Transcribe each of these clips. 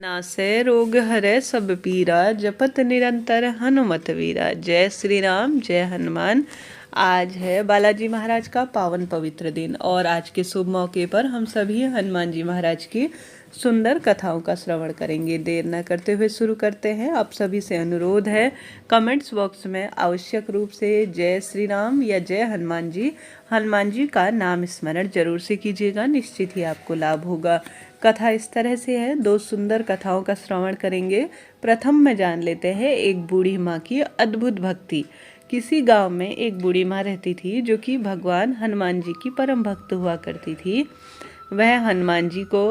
नासै रोग हरै सब पीरा जपत निरंतर हनुमत वीरा। जय श्री राम, जय हनुमान। आज है बालाजी महाराज का पावन पवित्र दिन और आज के शुभ मौके पर हम सभी हनुमान जी महाराज की सुंदर कथाओं का श्रवण करेंगे। देर न करते हुए शुरू करते हैं। आप सभी से अनुरोध है, कमेंट्स बॉक्स में आवश्यक रूप से जय श्री राम या जय हनुमान जी का नाम स्मरण जरूर से कीजिएगा। निश्चित ही आपको लाभ होगा। कथा इस तरह से है, दो सुंदर कथाओं का श्रवण करेंगे। प्रथम में जान लेते हैं एक बूढ़ी माँ की अद्भुत भक्ति। किसी गांव में एक बूढ़ी माँ रहती थी जो कि भगवान हनुमान जी की परम भक्त हुआ करती थी। वह हनुमान जी को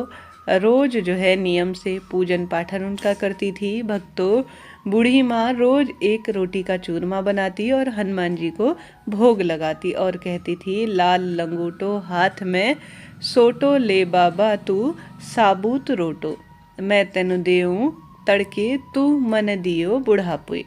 रोज जो है नियम से पूजन पाठन उनका करती थी। भक्तों, बूढ़ी माँ रोज एक रोटी का चूरमा बनाती और हनुमान जी को भोग लगाती और कहती थी, लाल लंगोटो हाथ में सोटो ले बाबा तू साबूत रोटो, मैं तेनु देऊं तड़के तू मन दियो बुढ़ापुए।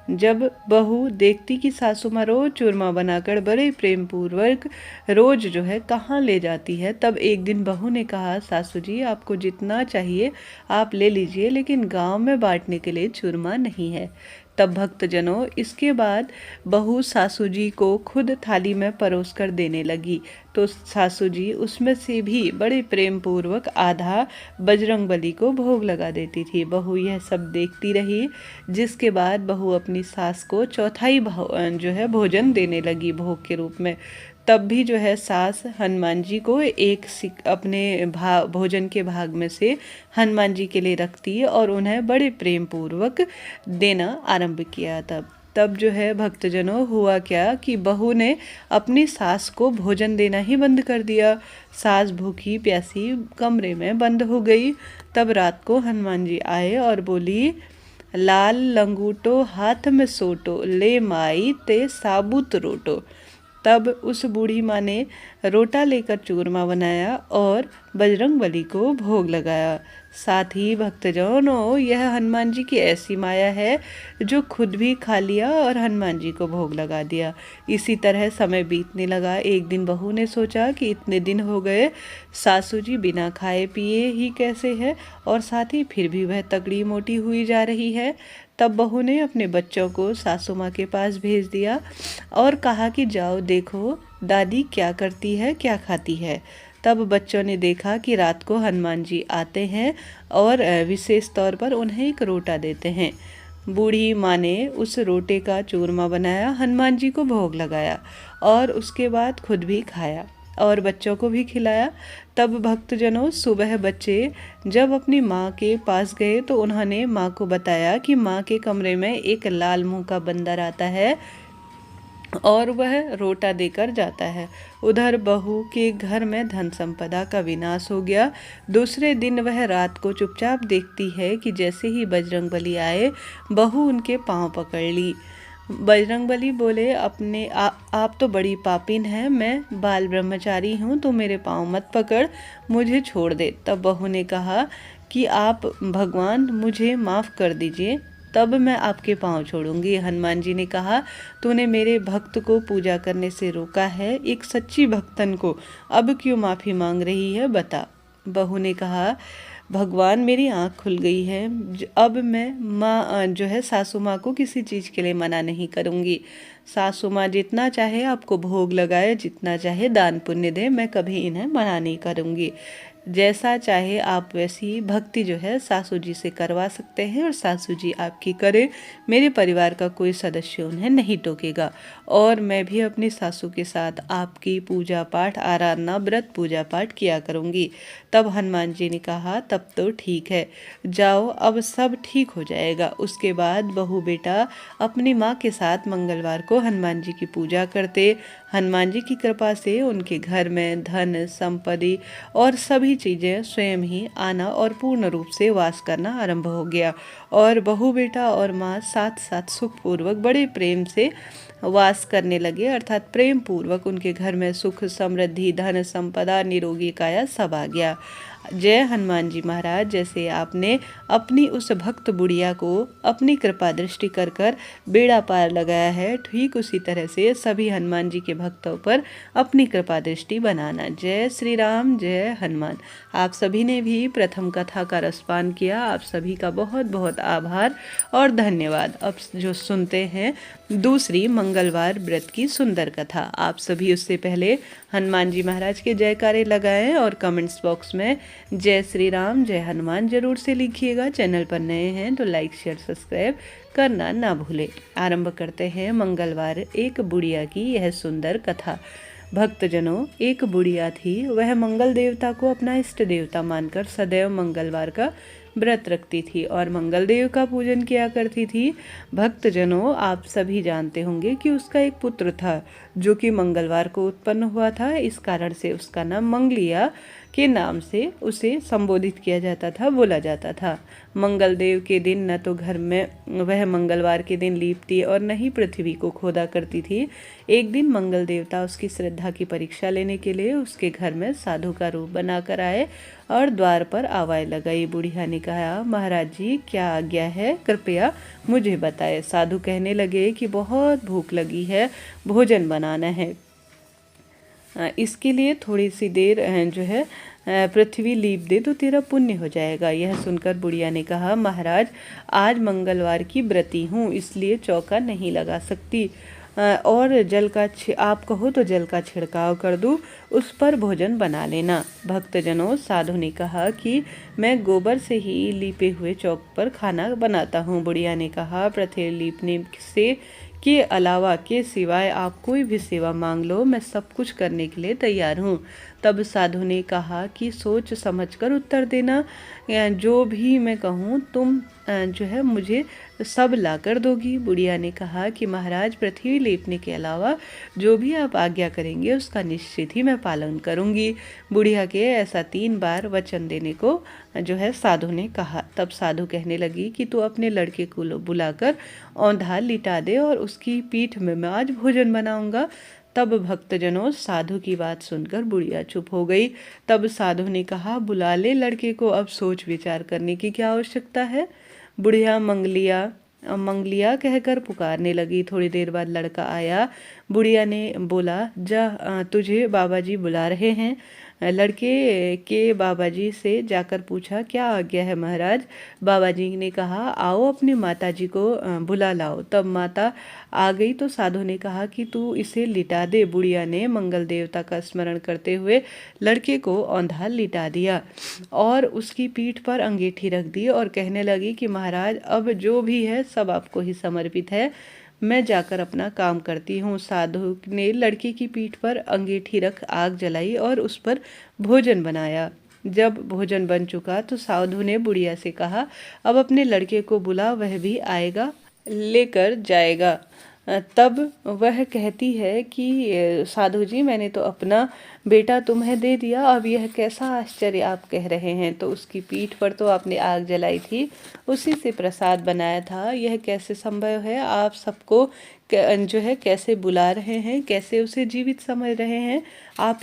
जब बहू देखती कि सासू माँ रोज चूरमा बनाकर बड़े प्रेम पूर्वक रोज जो है कहाँ ले जाती है, तब एक दिन बहू ने कहा, सासू जी आपको जितना चाहिए आप ले लीजिए, लेकिन गांव में बांटने के लिए चूरमा नहीं है। तब भक्तजनों, इसके बाद बहू सासू जी को खुद थाली में परोस कर देने लगी तो सासू जी उसमें से भी बड़े प्रेम पूर्वक आधा बजरंगबली को भोग लगा देती थी। बहू यह सब देखती रही, जिसके बाद बहू अपनी सास को चौथाई जो है भोजन देने लगी भोग के रूप में। तब भी जो है सास हनुमान जी को एक अपने भोजन के भाग में से हनुमान जी के लिए रखती और उन्हें बड़े प्रेम पूर्वक देना आरंभ किया। तब जो है भक्तजनों, हुआ क्या कि बहू ने अपनी सास को भोजन देना ही बंद कर दिया। सास भूखी प्यासी कमरे में बंद हो गई। तब रात को हनुमान जी आए और बोली, लाल लंगूटो हाथ में सोटो, ले माई ते साबुत रोटो। तब उस बूढ़ी माँ ने रोटा लेकर चूरमा बनाया और बजरंगबली को भोग लगाया। साथ ही भक्तजनों, यह हनुमान जी की ऐसी माया है जो खुद भी खा लिया और हनुमान जी को भोग लगा दिया। इसी तरह समय बीतने लगा। एक दिन बहू ने सोचा कि इतने दिन हो गए सासू जी बिना खाए पिए ही कैसे है और साथ ही फिर भी वह तगड़ी मोटी हुई जा रही है। तब बहू ने अपने बच्चों को सासू माँ के पास भेज दिया और कहा कि जाओ देखो दादी क्या करती है, क्या खाती है। तब बच्चों ने देखा कि रात को हनुमान जी आते हैं और विशेष तौर पर उन्हें एक रोटा देते हैं। बूढ़ी माँ ने उस रोटे का चूरमा बनाया, हनुमान जी को भोग लगाया और उसके बाद खुद भी खाया और बच्चों को भी खिलाया। तब भक्तजनों, सुबह बच्चे जब अपनी माँ के पास गए तो उन्होंने माँ को बताया कि माँ के कमरे में एक लाल मुंह का बंदर आता है और वह रोटा देकर जाता है। उधर बहू के घर में धन संपदा का विनाश हो गया। दूसरे दिन वह रात को चुपचाप देखती है कि जैसे ही बजरंगबली आए, बहू उनके पांव पकड़ ली। बजरंगबली बोले, आप तो बड़ी पापिन है, मैं बाल ब्रह्मचारी हूँ, तो मेरे पाँव मत पकड़, मुझे छोड़ दे। तब बहू ने कहा कि आप भगवान मुझे माफ़ कर दीजिए, तब मैं आपके पाँव छोड़ूंगी। हनुमान जी ने कहा, तूने मेरे भक्त को पूजा करने से रोका है, एक सच्ची भक्तन को अब क्यों माफ़ी मांग रही है, बता। बहू ने कहा, भगवान मेरी आँख खुल गई है, अब मैं माँ जो है सासू माँ को किसी चीज़ के लिए मना नहीं करूँगी। सासू माँ जितना चाहे आपको भोग लगाए, जितना चाहे दान पुण्य दे, मैं कभी इन्हें मना नहीं करूँगी। जैसा चाहे आप वैसी भक्ति जो है सासू जी से करवा सकते हैं और सासू जी आपकी करे। मेरे परिवार का कोई सदस्य उन्हें नहीं टोकेगा और मैं भी अपनी सासू के साथ आपकी पूजा पाठ, आराधना, व्रत पूजा पाठ किया करूँगी। तब हनुमान जी ने कहा, तब तो ठीक है, जाओ, अब सब ठीक हो जाएगा। उसके बाद बहू बेटा अपनी माँ के साथ मंगलवार को हनुमान जी की पूजा करते। हनुमान जी की कृपा से उनके घर में धन संपत्ति और सभी चीज़ें स्वयं ही आना और पूर्ण रूप से वास करना आरंभ हो गया और बहू बेटा और माँ साथ साथ सुखपूर्वक बड़े प्रेम से वास करने लगे। अर्थात प्रेम पूर्वक उनके घर में सुख समृद्धि धन संपदा निरोगी काया सब आ गया। जय हनुमान जी महाराज, जैसे आपने अपनी उस भक्त बुढ़िया को अपनी कृपा दृष्टि कर कर बेड़ा पार लगाया है, ठीक उसी तरह से सभी हनुमान जी के भक्तों पर अपनी कृपा दृष्टि बनाना। जय श्री राम, जय हनुमान। आप सभी ने भी प्रथम कथा का रसपान किया, आप सभी का बहुत बहुत आभार और धन्यवाद। अब जो सुनते हैं दूसरी मंगलवार व्रत की सुंदर कथा। आप सभी उससे पहले हनुमान जी महाराज के जयकारे लगाएं और कमेंट्स बॉक्स में जय श्री राम, जय हनुमान जरूर से लिखिएगा। चैनल पर नए हैं तो लाइक शेयर सब्सक्राइब करना ना भूलें। आरंभ करते हैं मंगलवार एक बुढ़िया की यह सुंदर कथा। भक्तजनों, एक बुढ़िया थी, वह मंगल देवता को अपना इष्ट देवता मानकर सदैव मंगलवार का व्रत रखती थी और मंगल देव का पूजन किया करती थी। भक्तजनों, आप सभी जानते होंगे कि उसका एक पुत्र था जो कि मंगलवार को उत्पन्न हुआ था। इस कारण से उसका नाम मंगलिया के नाम से उसे संबोधित किया जाता था, बोला जाता था। मंगल देव के दिन न तो घर में वह मंगलवार के दिन लीपती और न ही पृथ्वी को खोदा करती थी। एक दिन मंगल देवता उसकी श्रद्धा की परीक्षा लेने के लिए उसके घर में साधु का रूप बनाकर आए और द्वार पर आवाज़ लगाई। बुढ़िया ने कहा, महाराज जी क्या आज्ञा है, कृपया मुझे बताए। साधु कहने लगे कि बहुत भूख लगी है, भोजन बनाना है, इसके लिए थोड़ी सी देर जो है पृथ्वी लीप दे तो तेरा पुण्य हो जाएगा। यह सुनकर बुढ़िया ने कहा, महाराज आज मंगलवार की व्रती हूँ, इसलिए चौका नहीं लगा सकती और जल का आप कहो तो जल का छिड़काव कर दूँ, उस पर भोजन बना लेना। भक्तजनों, साधु ने कहा कि मैं गोबर से ही लीपे हुए चौक पर खाना बनाता हूँ। बुढ़िया ने कहा, पृथ्वी लीपने से के अलावा के सिवाय आप कोई भी सेवा मांग लो, मैं सब कुछ करने के लिए तैयार हूँ। तब साधु ने कहा कि सोच समझकर उत्तर देना, जो भी मैं कहूँ तुम जो है मुझे सब ला कर दोगी। बुढ़िया ने कहा कि महाराज पृथ्वी लेपने के अलावा जो भी आप आज्ञा करेंगे उसका निश्चित ही मैं पालन करूँगी। बुढ़िया के ऐसा 3 बार वचन देने को जो है साधु ने कहा। तब साधु कहने लगी कि तू अपने लड़के को बुलाकर औंधा लिटा दे और उसकी पीठ में मैं आज भोजन बनाऊंगा। तब भक्तजनों, साधु की बात सुनकर बुढ़िया चुप हो गई। तब साधु ने कहा, बुला ले लड़के को, अब सोच विचार करने की क्या आवश्यकता है। बुढ़िया मंगलिया मंगलिया कहकर पुकारने लगी। थोड़ी देर बाद लड़का आया। बुढ़िया ने बोला, जा तुझे बाबा जी बुला रहे हैं। लड़के के बाबा जी से जाकर पूछा, क्या आज्ञा है महाराज। बाबा जी ने कहा, आओ अपनी माता जी को बुला लाओ। तब माता आ गई तो साधु ने कहा कि तू इसे लिटा दे। बुढ़िया ने मंगल देवता का स्मरण करते हुए लड़के को औंधा लिटा दिया और उसकी पीठ पर अंगीठी रख दी और कहने लगी कि महाराज अब जो भी है सब आपको ही समर्पित है, मैं जाकर अपना काम करती हूँ। साधु ने लड़की की पीठ पर अंगीठी रख आग जलाई और उस पर भोजन बनाया। जब भोजन बन चुका तो साधु ने बुढ़िया से कहा, अब अपने लड़के को बुला, वह भी आएगा लेकर जाएगा। तब वह कहती है कि साधु जी मैंने तो अपना बेटा तुम्हें दे दिया, अब यह कैसा आश्चर्य आप कह रहे हैं। तो उसकी पीठ पर तो आपने आग जलाई थी, उसी से प्रसाद बनाया था, यह कैसे संभव है। आप सबको जो है कैसे बुला रहे हैं, कैसे उसे जीवित समझ रहे हैं। आप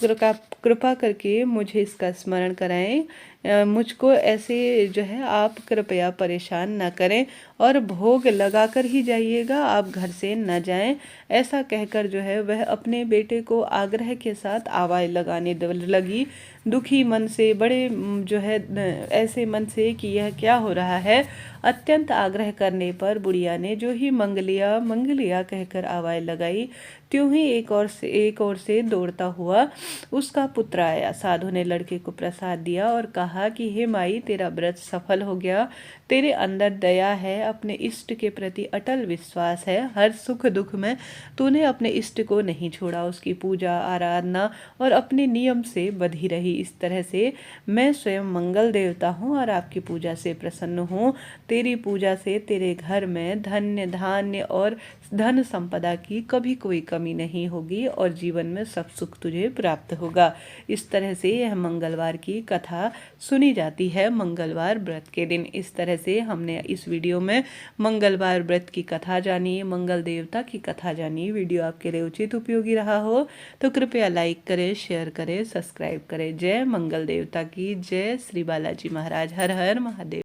कृपा करके मुझे इसका स्मरण कराएं। मुझको ऐसे जो है आप कृपया परेशान न करें और भोग लगाकर ही जाइएगा, आप घर से न जाएं। ऐसा कहकर जो है वह अपने बेटे को आग्रह के साथ आवाज़ लगाने लगी, दुखी मन से, बड़े जो है ऐसे मन से कि यह क्या हो रहा है। अत्यंत आग्रह करने पर बुढ़िया ने जो ही मंगलिया मंगलिया कहकर आवाज़ लगाई, त्यों ही एक ओर से दौड़ता हुआ उसका पुत्र आया। साधु ने लड़के को प्रसाद दिया और कहा कि हे माई, तेरा व्रत सफल हो गया, तेरे अंदर दया है, अपने इष्ट के प्रति अटल विश्वास है, हर सुख दुख में तूने अपने इष्ट को नहीं छोड़ा, उसकी पूजा आराधना और अपने नियम से बधी रही। इस तरह से मैं स्वयं मंगल देवता हूँ और आपकी पूजा से प्रसन्न हूँ। तेरी पूजा से तेरे घर में धन्य धान्य और धन संपदा की कभी कोई कमी नहीं होगी और जीवन में सब सुख तुझे प्राप्त होगा। इस तरह से यह मंगलवार की कथा सुनी जाती है मंगलवार व्रत के दिन। इस तरह से हमने इस वीडियो में मंगलवार व्रत की कथा जानी, मंगल देवता की कथा जानी। वीडियो आपके लिए उचित उपयोगी रहा हो तो कृपया लाइक करें, शेयर करें, सब्सक्राइब करें। जय, मंगल देवता की जय, श्री बालाजी महाराज हर हर महादेव।